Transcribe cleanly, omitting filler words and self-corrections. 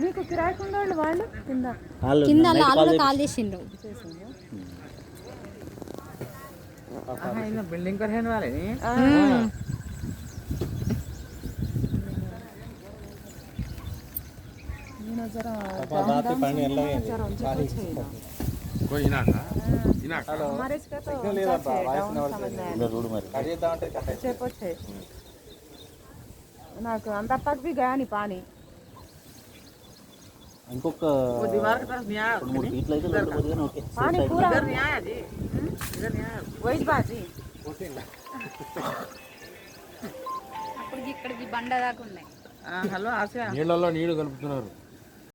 నీకు కిరాయికుండా వాళ్ళు కింద ఆలు కాల్ చేసిండ్రు. बिल्डिंग पर रहने वाले नहीं जरा कोई इनाका हमारे इसका तो చెప్పొచ్చే నాకు అంత तक भी गया नहीं पानी ఇంకొక वो दीवार की तरफ नहीं आया 3 ఫీట్లు అయితే లోపలికి ఓకే पानी पूरा इधर नहीं आया जी इधर नहीं आया वही बाजी అప్పటికి ఇక్కడికి బండ దాకా ఉన్నాయి. హలో ఆశ నీళ్ళల్లో నీళ్లు కలుపుతున్నారు.